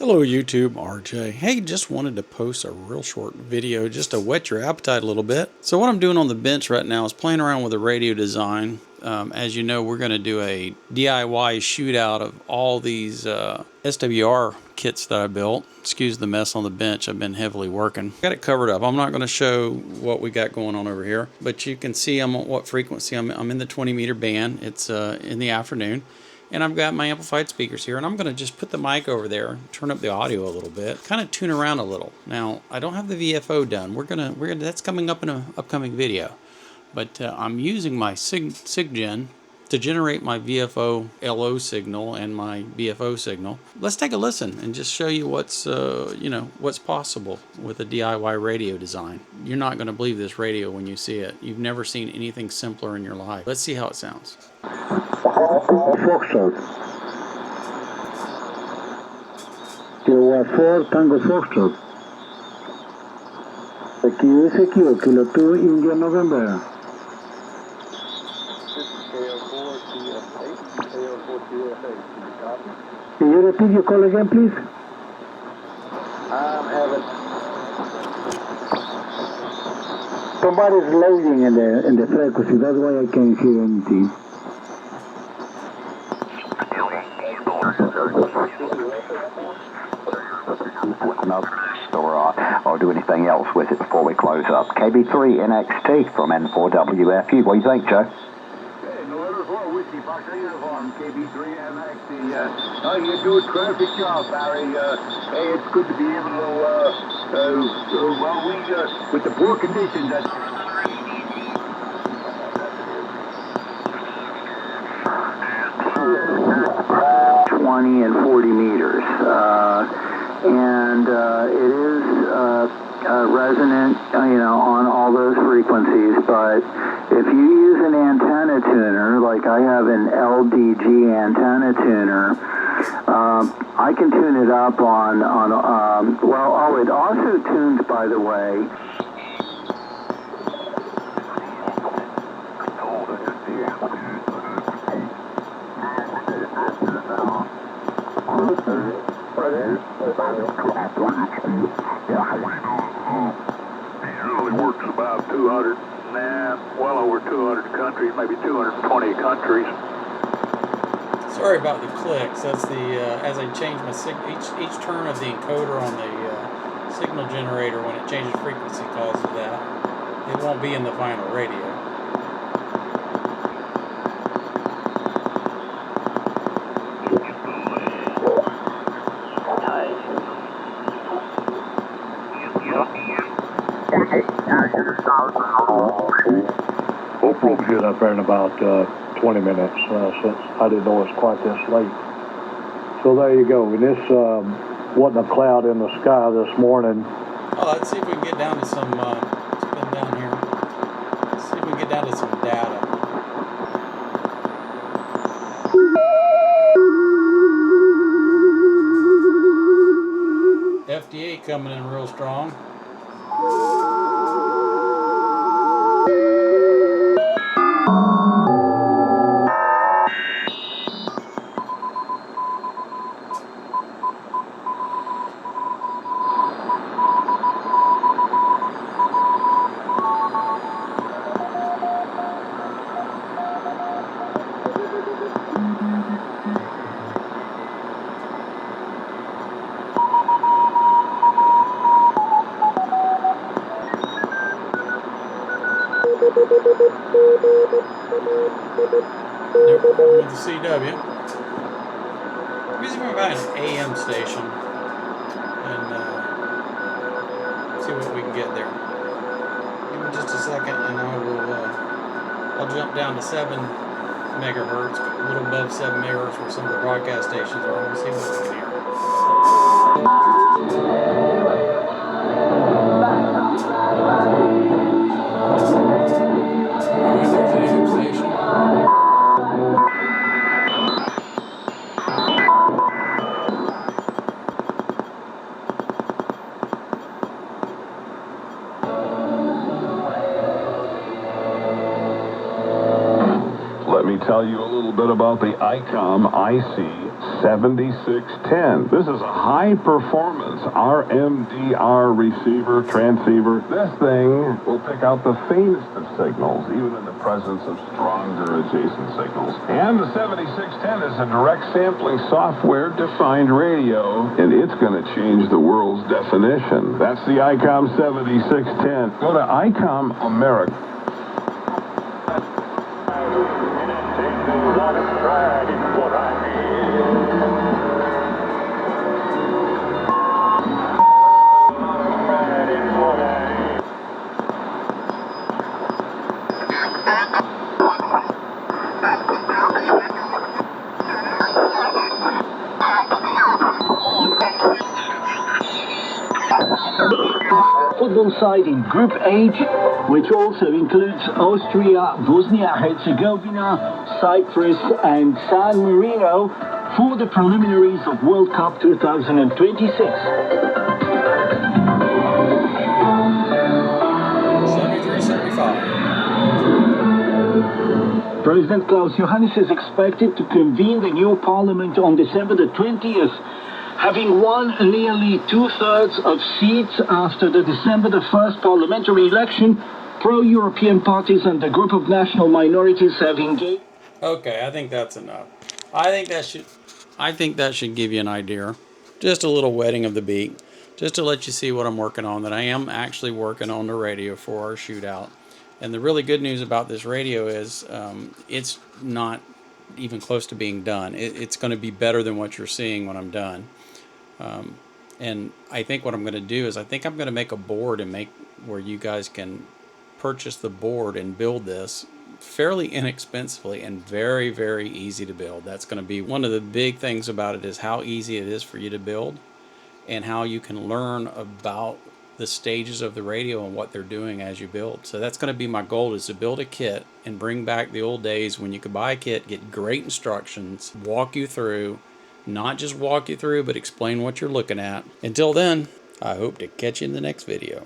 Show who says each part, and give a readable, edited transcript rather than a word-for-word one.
Speaker 1: Hello YouTube, RJ. Hey, just wanted to post a real short video just to whet your appetite a little bit. So what I'm doing on the bench right now is playing around with the radio design. As you know, we're going to do a DIY shootout of all these SWR kits that I built. Excuse the mess on the bench, I've been heavily working. Got it covered up. I'm not going to show what we got going on over here, but you can see I'm on what frequency. I'm in the 20 meter band. It's in the afternoon. And I've got my amplified speakers here, and I'm going to just put the mic over there, turn up the audio a little bit, kind of tune around a little. Now, I don't have the VFO done. We're gonna that's coming up in an upcoming video. But I'm using my SIGGEN to generate my VFO LO signal and my BFO signal. Let's take a listen and just show you what's what's possible with a DIY radio design. You're not going to believe this radio when you see it. You've never seen anything simpler in your life. Let's see how it sounds.
Speaker 2: Foxtrot. Kilo 4 Tango Foxtrot. Kilo 2 India November. Can you repeat your call again, please? Somebody's loading in the frequency. That's why I can't hear anything.
Speaker 3: Or do anything else with it before we close up. KB3 NXT from N4WFU. What do you think, Joe?
Speaker 4: KB3 NXT. You do a terrific job, Barry. Hey, it's good to be able to, with the poor conditions that...
Speaker 3: 20 and 40 meters. It is resonant, on all those frequencies, but if you use an antenna tuner, like I have an LDG antenna tuner, I can tune it up on it also tunes, by the way,
Speaker 4: It usually works about 200, well over 200 countries, maybe 220 countries.
Speaker 1: Sorry about the clicks. That's the as I change my each turn of the encoder on the signal generator when it changes frequency causes that. It won't be in the final radio.
Speaker 5: We'll probably get up there in about 20 minutes since I didn't know it was quite this late. So there you go. And this wasn't a cloud in the sky this morning.
Speaker 1: Oh, let's see if we can get down to some, spin down here. Let's see if we can get down to some data. FDA coming in real strong. Nope, with the CW. Maybe if I find an AM station and see what we can get there. Give me just a second, and I'll jump down to 7 megahertz, a little above 7 megahertz where some of the broadcast stations are. I want to see what we can hear.
Speaker 6: tell you a little bit about the Icom IC-7610. This is a high-performance RMDR receiver, transceiver. This thing will pick out the faintest of signals, even in the presence of stronger adjacent signals. And the 7610 is a direct sampling software-defined radio, and it's going to change the world's definition. That's the Icom 7610. Go to Icom America.
Speaker 7: Football side in Group H, which also includes Austria, Bosnia-Herzegovina, Cyprus and San Marino for the preliminaries of World Cup 2026.
Speaker 1: 73-75.
Speaker 7: President Klaus Johannes is expected to convene the new parliament on December the 20th, having won nearly 2/3 of seats after the December the 1st parliamentary election. Pro-European parties and a group of national minorities have engaged.
Speaker 1: Okay, I think that's enough. I think that should give you an idea. Just a little wetting of the beak, just to let you see what I'm working on, that I am actually working on the radio for our shootout. And the really good news about this radio is it's not even close to being done. It's going to be better than what you're seeing when I'm done. And I think what I'm going to do is I think I'm going to make a board and make where you guys can purchase the board and build this fairly inexpensively and very, very easy to build. That's going to be one of the big things about it, is how easy it is for you to build and how you can learn about the stages of the radio and what they're doing as you build. So that's going to be my goal, is to build a kit and bring back the old days when you could buy a kit, get great instructions, walk you through, not just walk you through, but explain what you're looking at. Until then, I hope to catch you in the next video.